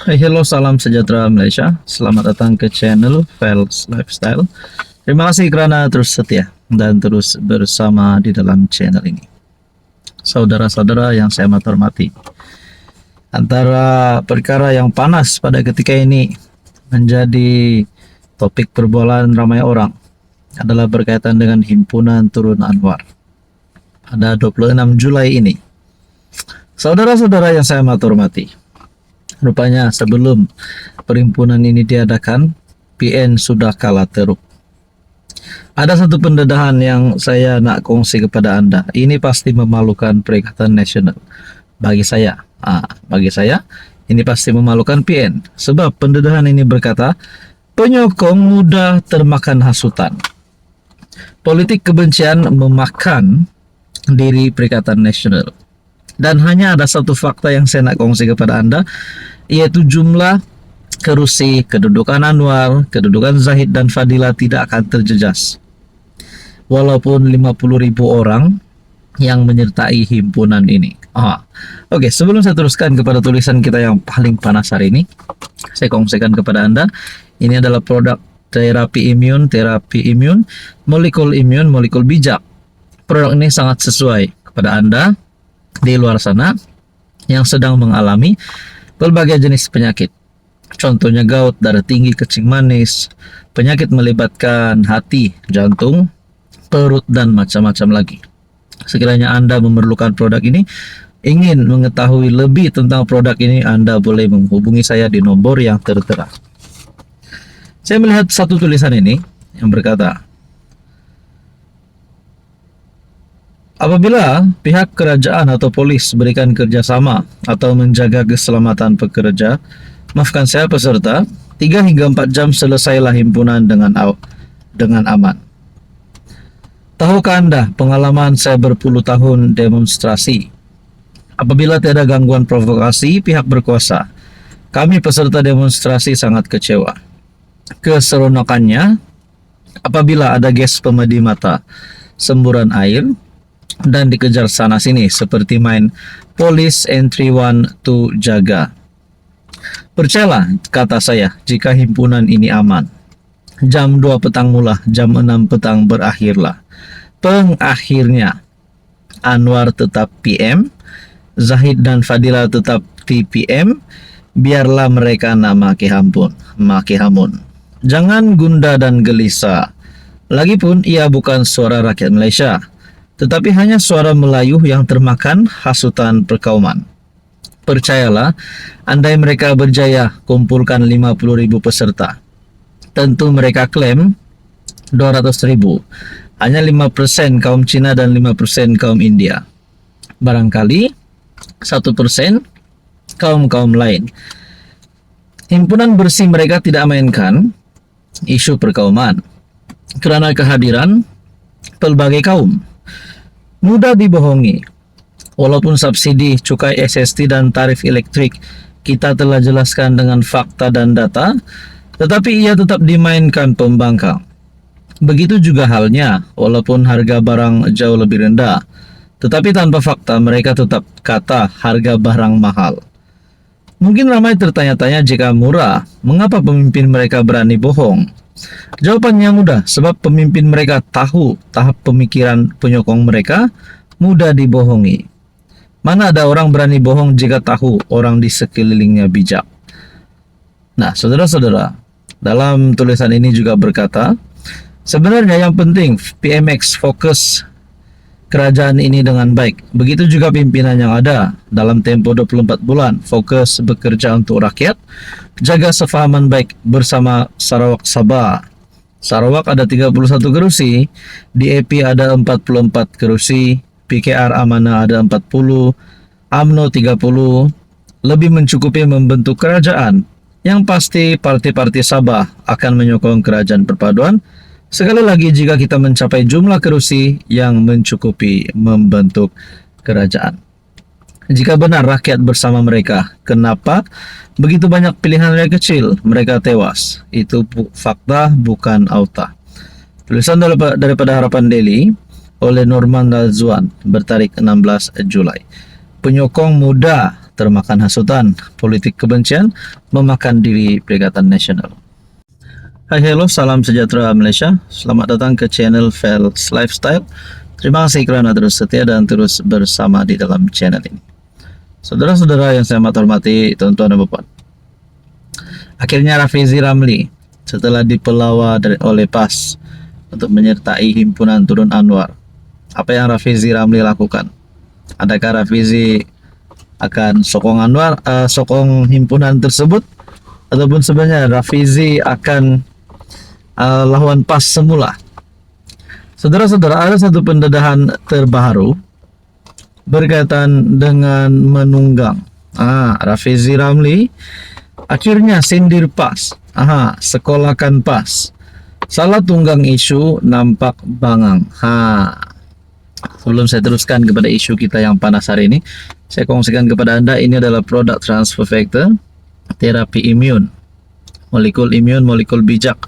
Hai, hello, salam sejahtera Malaysia. Selamat datang ke channel Fels Lifestyle. Terima kasih kerana terus setia dan terus bersama di dalam channel ini. Saudara-saudara yang saya amat hormati, antara perkara yang panas pada ketika ini menjadi topik perbualan ramai orang adalah berkaitan dengan Himpunan Turun Anwar pada 26 Julai ini. Saudara-saudara yang saya amat hormati, rupanya sebelum perhimpunan ini diadakan, PN sudah kalah teruk. Ada satu pendedahan yang saya nak kongsi kepada anda. Ini pasti memalukan Perikatan Nasional. Bagi saya, ini pasti memalukan PN. Sebab pendedahan ini berkata, penyokong mudah termakan hasutan. Politik kebencian memakan diri Perikatan Nasional. Dan hanya ada satu fakta yang saya nak kongsi kepada anda, yaitu jumlah kerusi, kedudukan Anwar, kedudukan Zahid dan Fadila tidak akan terjejas. Walaupun 50.000 orang yang menyertai himpunan ini. Oke, sebelum saya teruskan kepada tulisan kita yang paling panas hari ini, saya kongsikan kepada anda, ini adalah produk terapi imun, molekul bijak. Produk ini sangat sesuai kepada anda di luar sana yang sedang mengalami berbagai jenis penyakit. Contohnya gout, darah tinggi, kencing manis, penyakit melibatkan hati, jantung, perut, dan macam-macam lagi. Sekiranya anda memerlukan produk ini, ingin mengetahui lebih tentang produk ini, anda boleh menghubungi saya di nomor yang tertera. Saya melihat satu tulisan ini yang berkata, apabila pihak kerajaan atau polis berikan kerjasama atau menjaga keselamatan pekerja, maafkan saya peserta, 3 hingga 4 jam selesailah himpunan dengan aman. Tahukah anda pengalaman saya berpuluh tahun demonstrasi? Apabila tiada gangguan provokasi pihak berkuasa, kami peserta demonstrasi sangat kecewa. Keseronokannya apabila ada gas pemedi mata, semburan air, dan dikejar sana sini seperti main Police Entry 1 to jaga. Percayalah kata saya, jika himpunan ini aman, jam 2 petang mula, jam 6 petang berakhirlah. Pengakhirnya Anwar tetap PM, Zahid dan Fadila tetap TPM. Biarlah mereka nak maki hamun. Jangan gundah dan gelisah. Lagipun ia bukan suara rakyat Malaysia, tetapi hanya suara Melayu yang termakan hasutan perkauman. Percayalah, andai mereka berjaya kumpulkan 50.000 peserta, tentu mereka klaim 200.000. Hanya 5% kaum Cina dan 5% kaum India. Barangkali 1% kaum-kaum lain. Himpunan bersih mereka tidak mainkan isu perkauman kerana kehadiran pelbagai kaum. Mudah dibohongi. Walaupun subsidi, cukai SST dan tarif elektrik kita telah jelaskan dengan fakta dan data, tetapi ia tetap dimainkan pembangkang. Begitu juga halnya, walaupun harga barang jauh lebih rendah, tetapi tanpa fakta mereka tetap kata harga barang mahal. Mungkin ramai tertanya-tanya, jika murah, mengapa pemimpin mereka berani bohong? Jawabannya mudah, sebab pemimpin mereka tahu tahap pemikiran penyokong mereka mudah dibohongi. Mana ada orang berani bohong jika tahu orang di sekelilingnya bijak? Nah, saudara-saudara, dalam tulisan ini juga berkata, sebenarnya yang penting PMX fokus kerajaan ini dengan baik. Begitu juga pimpinan yang ada dalam tempo 24 bulan fokus bekerja untuk rakyat, jaga sefahaman baik bersama Sarawak Sabah. Sarawak ada 31 kerusi, DAP ada 44 kerusi, PKR Amanah ada 40, UMNO 30, lebih mencukupi membentuk kerajaan. Yang pasti parti-parti Sabah akan menyokong kerajaan perpaduan. Sekali lagi, jika kita mencapai jumlah kerusi yang mencukupi membentuk kerajaan. Jika benar rakyat bersama mereka, kenapa begitu banyak pilihan rakyat kecil mereka tewas? Itu fakta, bukan auta. Tulisan daripada Harapan Daily oleh Norman Razwan bertarik 16 Julai. Penyokong muda termakan hasutan politik kebencian memakan diri Perikatan Nasional. Hai hello, salam sejahtera Malaysia. Selamat datang ke channel Fels Lifestyle. Terima kasih kerana terus setia dan terus bersama di dalam channel ini. Saudara-saudara yang saya amat hormati, tuan-tuan dan puan. Akhirnya Rafizi Ramli setelah dipelawa oleh PAS untuk menyertai himpunan Turun Anwar. Apa yang Rafizi Ramli lakukan? Adakah Rafizi akan sokong himpunan tersebut, ataupun sebenarnya Rafizi akan lawan PAS semula? Saudara-saudara, ada satu pendedahan terbaru berkaitan dengan menunggang. Rafizi Ramli akhirnya sindir PAS. Sekolahkan PAS. Salah tunggang isu nampak bangang. Sebelum saya teruskan kepada isu kita yang panas hari ini, saya kongsikan kepada Anda, ini adalah produk transfer factor terapi imun, molekul bijak.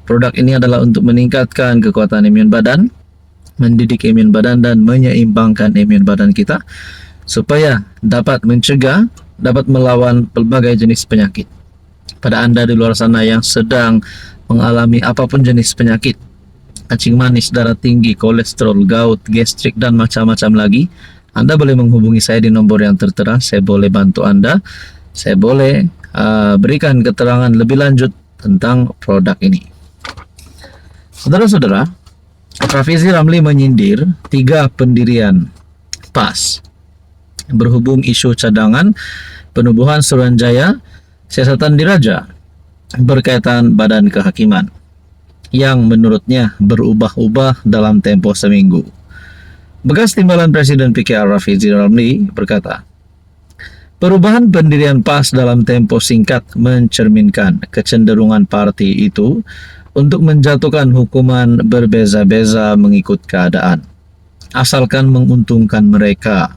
Produk ini adalah untuk meningkatkan kekuatan imun badan, mendidik imun badan dan menyeimbangkan imun badan kita supaya dapat mencegah, dapat melawan berbagai jenis penyakit. Pada Anda di luar sana yang sedang mengalami apapun jenis penyakit, kencing manis, darah tinggi, kolesterol, gout, gastrik, dan macam-macam lagi, Anda boleh menghubungi saya di nomor yang tertera. Saya boleh bantu Anda. Saya boleh berikan keterangan lebih lanjut tentang produk ini. Saudara-saudara, Rafizi Ramli menyindir 3 pendirian PAS berhubung isu cadangan penubuhan Suruhanjaya siasatan diraja berkaitan badan kehakiman yang menurutnya berubah-ubah dalam tempo seminggu. Bekas timbalan Presiden PKR Rafizi Ramli berkata, perubahan pendirian PAS dalam tempo singkat mencerminkan kecenderungan parti itu untuk menjatuhkan hukuman berbeza-beza mengikut keadaan, asalkan menguntungkan mereka.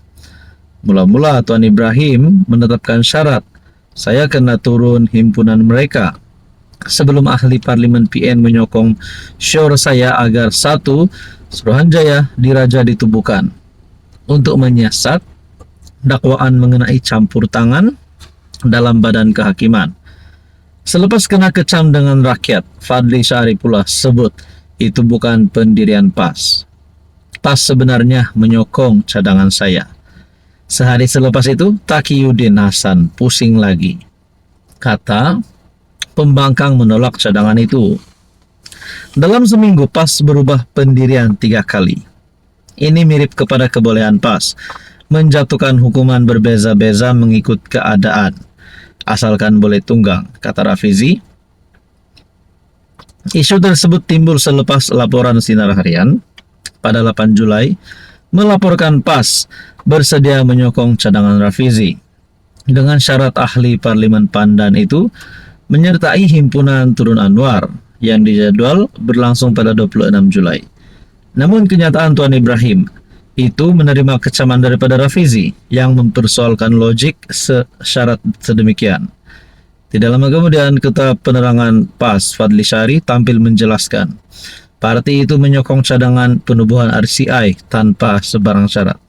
Mula-mula Tuan Ibrahim menetapkan syarat, saya kena turun himpunan mereka, sebelum ahli parlimen PN menyokong syur saya agar 1. Suruhanjaya diraja ditubuhkan untuk menyiasat dakwaan mengenai campur tangan dalam badan kehakiman. Selepas kena kecam dengan rakyat, Fadli Syari pula sebut itu bukan pendirian PAS. PAS sebenarnya menyokong cadangan saya. Sehari selepas itu, Taqiyuddin Hasan pusing lagi. Kata pembangkang menolak cadangan itu. Dalam seminggu PAS berubah pendirian 3 kali. Ini mirip kepada kebolehan PAS menjatuhkan hukuman berbeza-beza mengikut keadaan, asalkan boleh tunggang, kata Rafizi. Isu tersebut timbul selepas laporan Sinar Harian pada 8 Julai melaporkan PAS bersedia menyokong cadangan Rafizi dengan syarat ahli parlimen Pandan itu menyertai himpunan Turun Anwar yang dijadwal berlangsung pada 26 Julai. Namun kenyataan Tuan Ibrahim itu menerima kecaman daripada Rafizi yang mempersoalkan logik syarat sedemikian. Tidak lama kemudian Ketua Penerangan PAS Fadli Syari tampil menjelaskan parti itu menyokong cadangan penubuhan RCI tanpa sebarang syarat.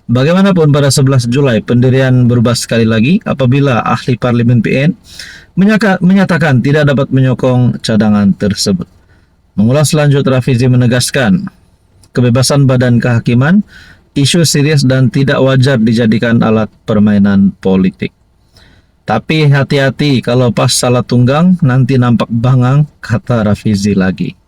Bagaimanapun pada 11 Julai pendirian berubah sekali lagi apabila ahli parlimen PN menyatakan tidak dapat menyokong cadangan tersebut. Mengulas lanjut, Rafizi menegaskan kebebasan badan kehakiman isu serius dan tidak wajar dijadikan alat permainan politik. Tapi hati-hati kalau PAS salah tunggang nanti nampak bangang, kata Rafizi lagi.